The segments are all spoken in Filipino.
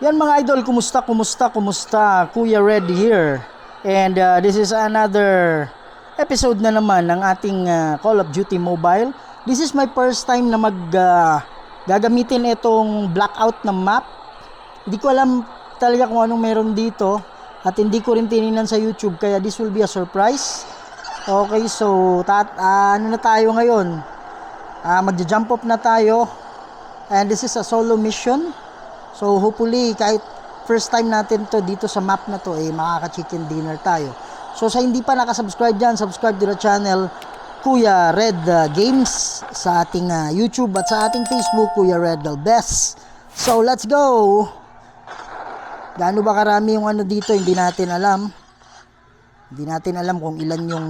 Yan mga idol, kumusta? Kuya Red here. And this is another episode na naman ng ating Call of Duty Mobile. This is my first time na gagamitin itong blackout na map. Hindi ko alam talaga kung anong meron dito at hindi ko rin tinignan sa YouTube, kaya this will be a surprise. Okay, so ano na tayo ngayon? Magja-jump up na tayo. And this is a solo mission. So hopefully kahit first time natin to dito sa map na to makaka-chicken dinner tayo. So sa hindi pa nakasubscribe dyan, subscribe to the channel Kuya Red Games sa ating YouTube at sa ating Facebook Kuya Red the Best. So let's go. Gaano ba karami yung ano dito, hindi natin alam. Hindi natin alam kung ilan yung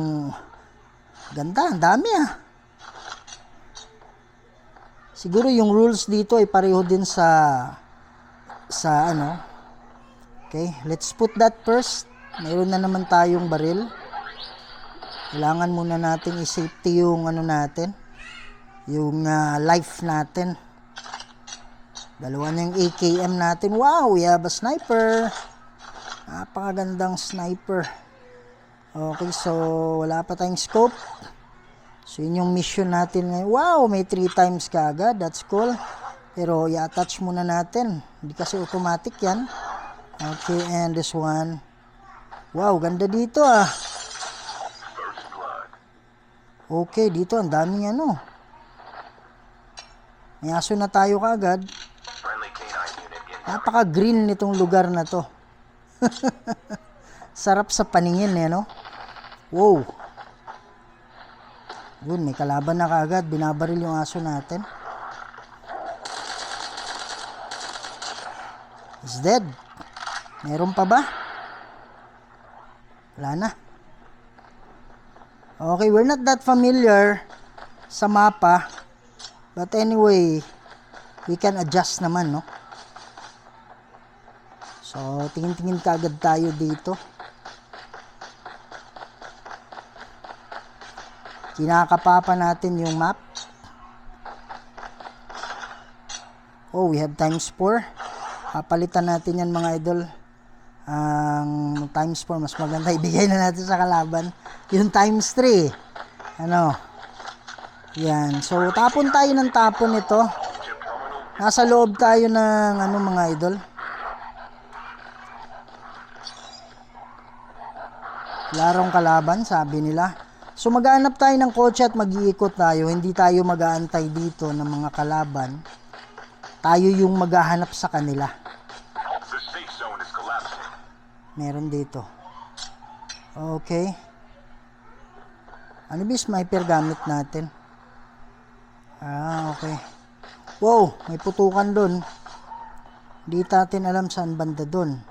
ganda, ang dami Siguro yung rules dito ay pareho din sa ano. Okay, let's put that first. Mayroon na naman tayong baril. Kailangan muna nating i-safety yung ano natin, yung life natin. Dalawa na yung AKM natin. Wow, we have a sniper. Napakagandang sniper. Okay, so wala pa tayong scope. So yun yung mission natin ngayon. Wow, may 3 times ka agad. That's cool. Pero i-attach muna natin. Hindi kasi automatic yan. Okay, and this one. Wow, ganda dito Okay, dito ang daming ano. May aso na tayo kaagad. Napaka-green nitong lugar na to. Sarap sa paningin no? Wow. Yun, may kalaban na kaagad. Binabaril yung aso natin. Is dead. Meron pa ba? Wala na. Okay, we're not that familiar sa mapa. But anyway, we can adjust naman, no? So, tingin-tingin kaagad tayo dito. Kinakapapa natin yung map. Oh, we have times 4. Papalitan natin yan mga idol. Ang times 4 mas maganda. Ibigay na natin sa kalaban. Yung times 3. Ano? Yan. So, tapon tayo ng tapon ito. Nasa loob tayo ng ano mga idol. Larong kalaban, sabi nila. So, maghanap tayo ng kotse at mag-iikot tayo. Hindi tayo mag-aantay dito ng mga kalaban. Tayo yung maghahanap sa kanila. Meron dito. Okay. Ano ba sniper gamit natin? Okay. Wow, may putukan dun. Hindi natin alam saan banda dun.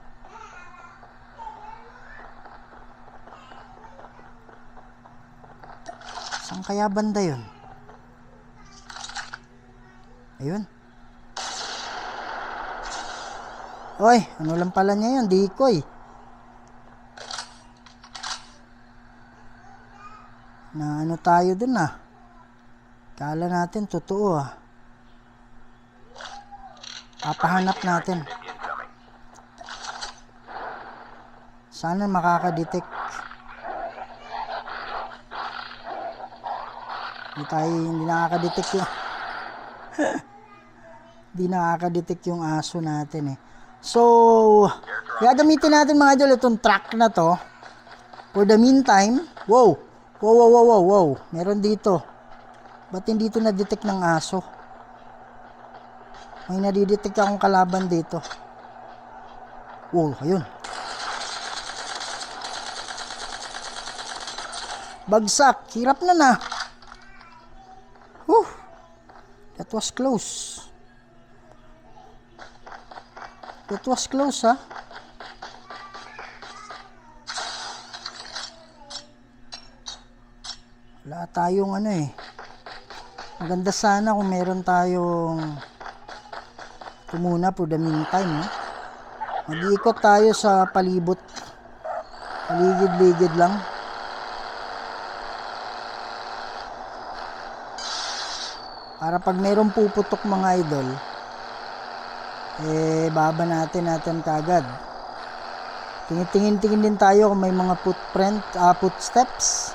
Saan kaya banda yun? Ayun. Oy, ano lang pala niya yun? Decoy. Na ano tayo dun Kala natin totoo Papahanap natin. Sana makaka-detect. Hindi nakaka-detect yung hindi nakaka-detect yung aso natin So, gagamitin natin mga idol itong truck na to. For the meantime, wow. Meron dito. Ba't hindi ito na-detect ng aso? May nadidetect akong kalaban dito. Wow, ayun. Bagsak. Hirap na. Whew. That was close. That was close, Wala tayong Maganda sana kung meron tayong muna for the meantime, Mag-iikot tayo sa palibot. Paligid-ligid lang. Para pag mayroong puputok mga idol, baba natin kagad. Tingin din tayo kung may mga footsteps.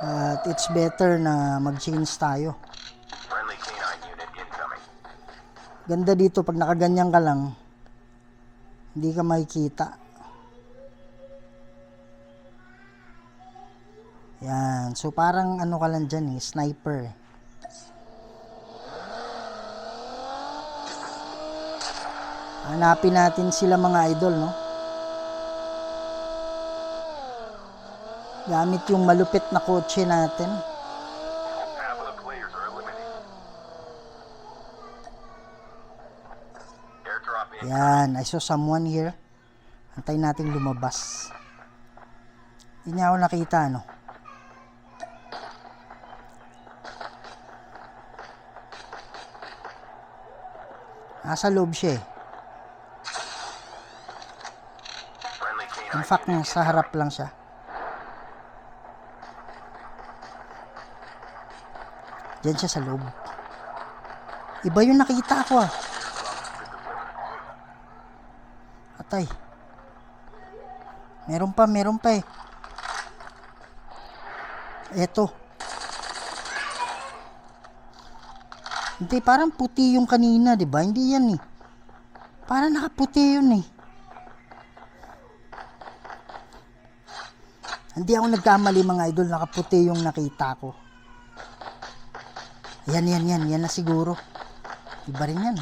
But it's better na mag-change tayo. Friendly canine unit incoming. Ganda dito pag nakaganyan ka lang, hindi ka makikita. Yan. So parang ano ka lang dyan sniper. Hanapin natin sila mga idol, no? Gamit yung malupit na kotse natin. Half of the players are eliminated. Airdrop in. Yan, I saw someone here. Antay nating lumabas. Hindi niya ako nakita, no? Nasa loob siya eh. Friendly canine. In fact, sa harap lang siya. Diyan siya sa loob. Iba yung nakita ko Atay. Meron pa eh. Eto. Hindi, parang puti yung kanina, di ba? Hindi yan eh. Parang nakaputi yun eh. Hindi ako nagkamali mga idol, nakaputi yung nakita ko. Yan na siguro. Iba rin yan.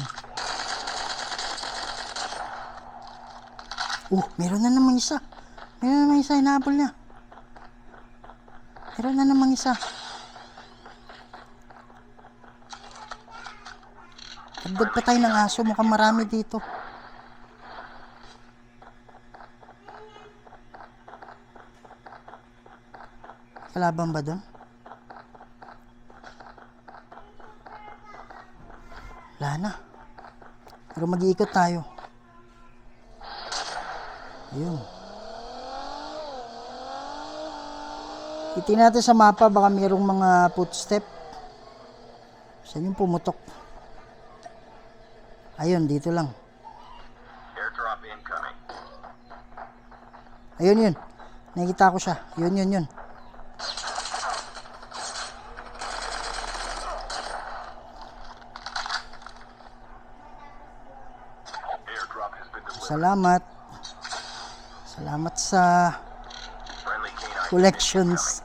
Meron na namang isa. Hinahabol niya. Meron na namang isa. Dagdag pa tayo ng aso, mukhang marami dito. Kalaban ba doon? Wala na. Pero mag-iikot tayo. Ayun. Titingnan natin sa mapa, baka mayroong mga footstep. Saan yung pumutok? Ayun, dito lang. Airdrop incoming. Ayun. Nakikita ko siya. Yun. Airdrop has been delivered. Salamat sa Friendly canine. collections.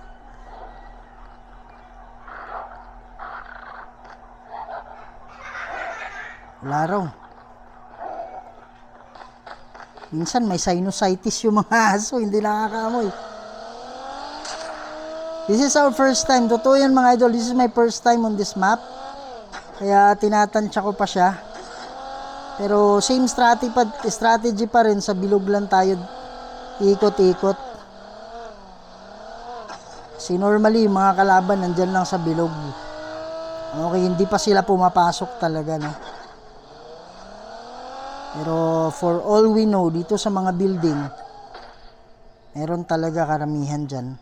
Wala raw. Minsan may sinusitis yung mga aso, hindi nakakaamoy. This is our first time. Totoo yan mga idol. This is my first time on this map. Kaya tinatansya ko pa siya. Pero same strategy pa rin. Sa bilog lang tayo ikot-ikot. Kasi normally mga kalaban nandyan lang sa bilog. Okay, hindi pa sila pumapasok talaga, no? Pero for all we know, dito sa mga building, meron talaga karamihan dyan.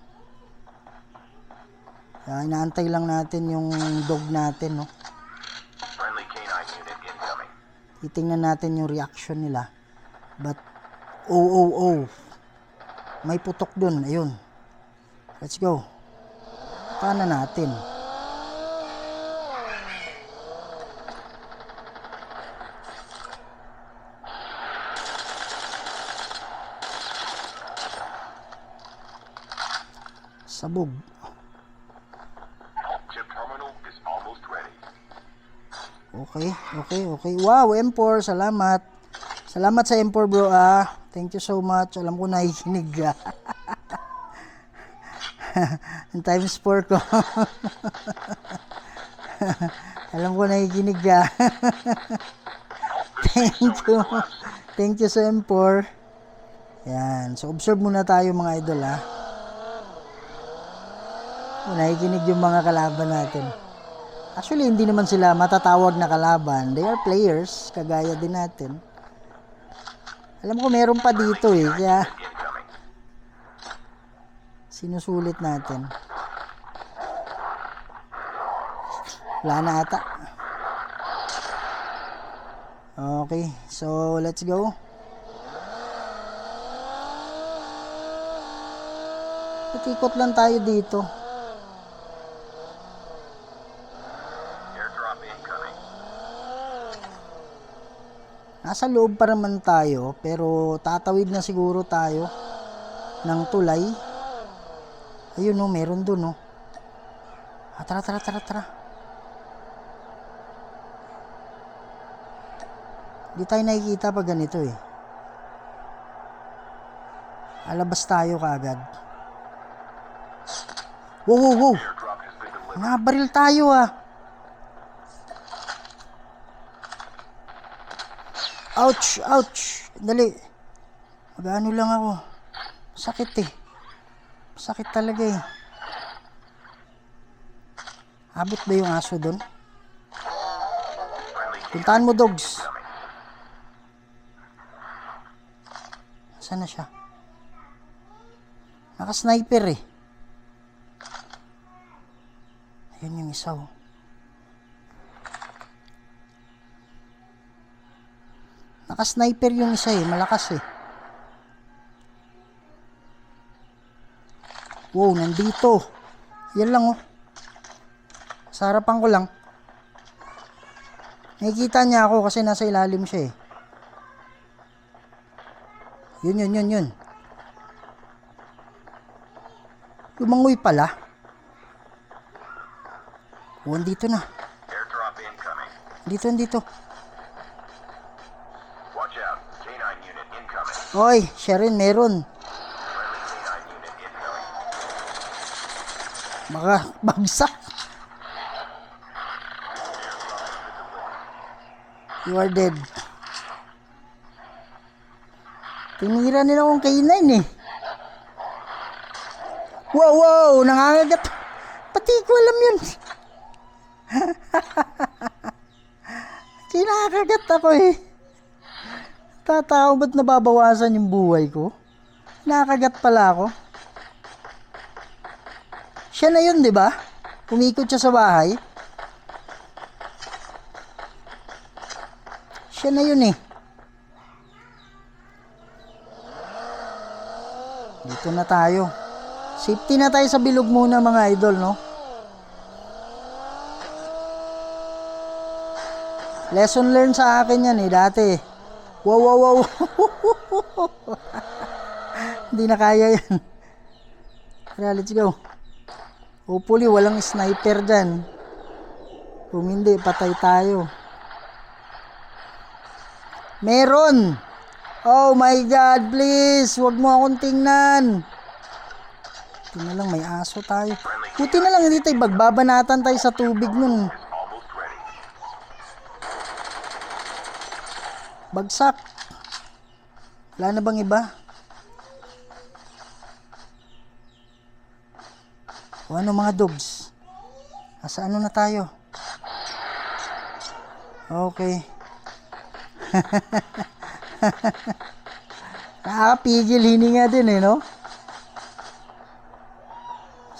Kaya inaantay lang natin yung dog natin, no? Friendly canine unit incoming. Titingnan natin yung reaction nila. But, may putok dun. Ayun. Let's go. Paano natin? Sabog. Chip terminal is almost ready. Okay. Wow, M4, salamat. Salamat sa M4 bro Thank you so much. Alam ko nakikinig Ang times 4 ko. Alam ko nakikinig Thank you sa M4. Yan. So observe muna tayo mga idol Nakikinig yung mga kalaban natin. Actually, hindi naman sila matatawag na kalaban. They are players, kagaya din natin. Alam ko meron pa dito kaya Incoming. sinusulit natin. Wala na ata. Okay, so let's go. Ikot lang tayo dito. Airdrop incoming. Nasa loob pa naman tayo, pero tatawid na siguro tayo ng tulay. Ayun no, meron dun no. Tara. Di tayo nakikita pag ganito eh. Alabas tayo kaagad. Wow. Airdrop has been delivered. Nabaril tayo ah. Ouch. Dali. Mag-ano lang ako. Sakit eh. Sakit talaga eh. Abot ba yung aso doon? Puntahan mo, dogs. Saan na siya? Naka-sniper eh. Ayun yung isa oh. Naka-sniper yung isa eh. Malakas eh. Wow, nandito. Yan lang oh. Sa harapan ko lang. Nakikita niya ako kasi nasa ilalim siya eh. Yun. Lumangoy pala. Oh, andito na. Airdrop incoming. Dito. Watch out. K9 unit incoming. Oy, siya rin meron. Friendly K9 unit incoming. Baka bagsak. You are dead. Tinira nila akong K9 eh. Wow, nangangagat. Pati ko alam yun. Kinakagat ako eh. Tatao, ba't nababawasan yung buhay ko? Nakakagat pala ako. Siya na yun, di ba? Umikot siya sa bahay. Siya na yun eh. Dito na tayo. Safety na tayo sa bilog muna mga idol, no? Lesson learned sa akin yan eh, dati. Wow. Hindi na kaya yan. Tara, let's go. Hopefully, walang sniper dyan. Kung hindi, patay tayo. Meron! Oh my God, please! Huwag mo akong tingnan. Buti na lang, may aso tayo. Buti na lang, hindi tayo bagbabanatan tayo sa tubig nun. Almost ready. Bagsak. Wala na bang iba? O ano mga dogs? Nasa ano na tayo? Okay. Nakakapigil hininga din eh, no?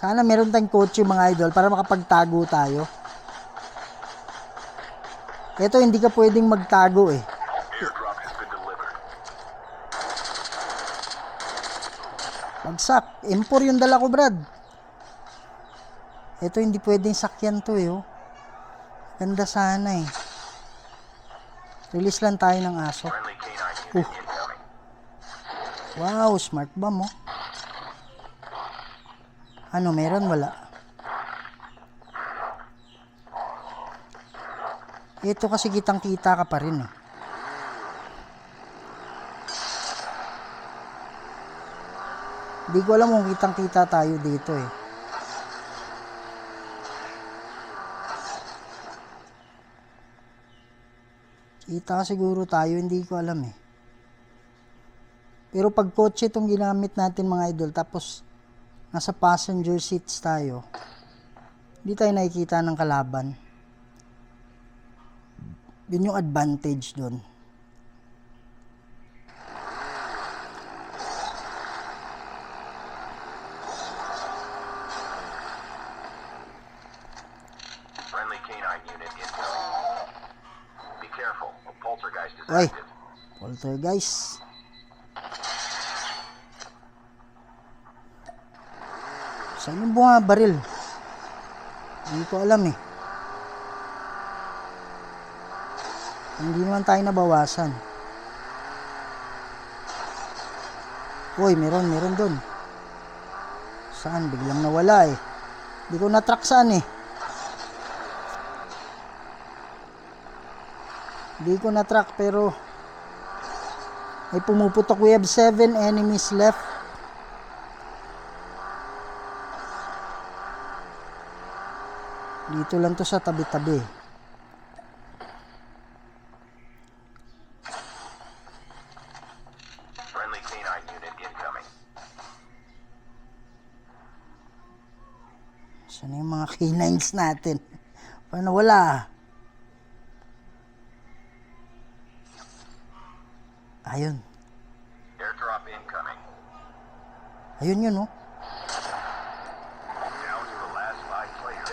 Sana meron tayong kotse mga idol para makapagtago tayo. Ito hindi ka pwedeng magtago eh. Airdrop has been delivered. Bagsak. M4 yung dala ko, Brad. Ito hindi pwedeng sakyan to eh, oh. Ganda sana eh. Release lang tayo ng aso. Friendly K9 unit incoming. Wow, smart bomb, oh. Ano, meron? Wala. Ito kasi kitang-kita ka pa rin, eh. Di ko alam kung kitang-kita tayo dito, eh. Kita siguro tayo, hindi ko alam, eh. Pero pag kotse itong ginamit natin mga idol, tapos nasa passenger seats tayo, hindi tayo nakikita ng kalaban. Yun yung advantage doon. Friendly K9 unit incoming. careful. A poltergeist is Oy. active. Poltergeist. Saan yung bunga baril? Hindi ko alam eh. Hindi naman tayo nabawasan. Uy, meron doon. Saan? Biglang nawala eh. Hindi ko na-track saan eh. Hindi ko na-track pero ay pumuputok. We have 7 enemies left. Dito lang to sa tabi-tabi. Friendly canine unit incoming. Saan yung mga canines natin? Paano wala? Ayun. Airdrop incoming. Ayun yun, oh. Down to the last 5 players.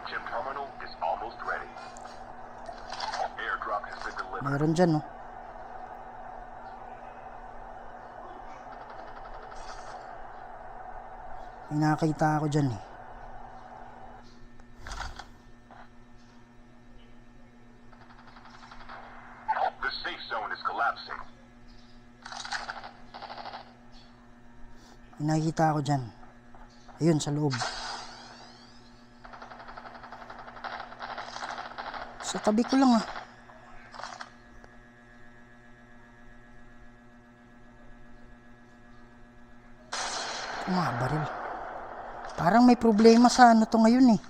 Chip terminal is almost ready. Airdrop has been delivered. Meron dyan, oh. May nakakita ako dyan, eh. The safe zone is collapsing. May nakikita ako dyan. Ayun, sa loob. Sa tabi ko lang, ah. Baril. Parang may problema sa ano to ngayon eh.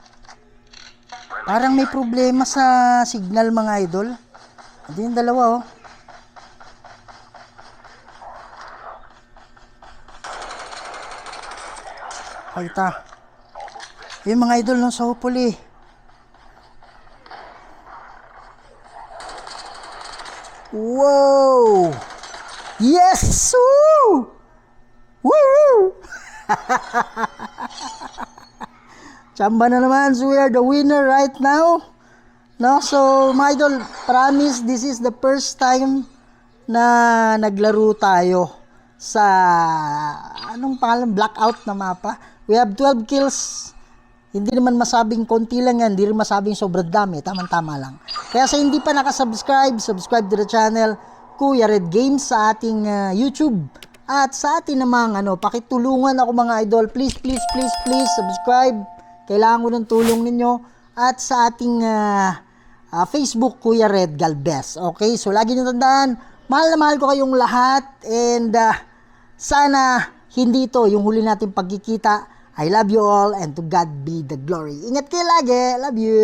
Parang may problema sa signal mga idol. Ito yung dalawa oh. Kita. Yung mga idol ng sa hupuli. Wow! Yes! Woo! Woo! Chamba na naman. So we are the winner right now. No? So mga idol, promise this is the first time na naglaro tayo sa anong pangalan? Blackout na mapa. We have 12 kills. Hindi naman masabing konti lang yan. Hindi rin masabing sobrang dami. Tama-tama lang. Kaya sa hindi pa nakasubscribe, subscribe to the channel Kuya Red Games sa ating YouTube. At sa atin namang pakitulungan ako mga idol. Please subscribe. Kailangan ko ng tulong ninyo. At sa ating Facebook Kuya Red Galvez. Okay? So lagi nyo tandaan, mahal na mahal ko kayong lahat. And sana hindi ito yung huli natin pagkikita. I love you all and to God be the glory. Ingat kayo lagi. Love you.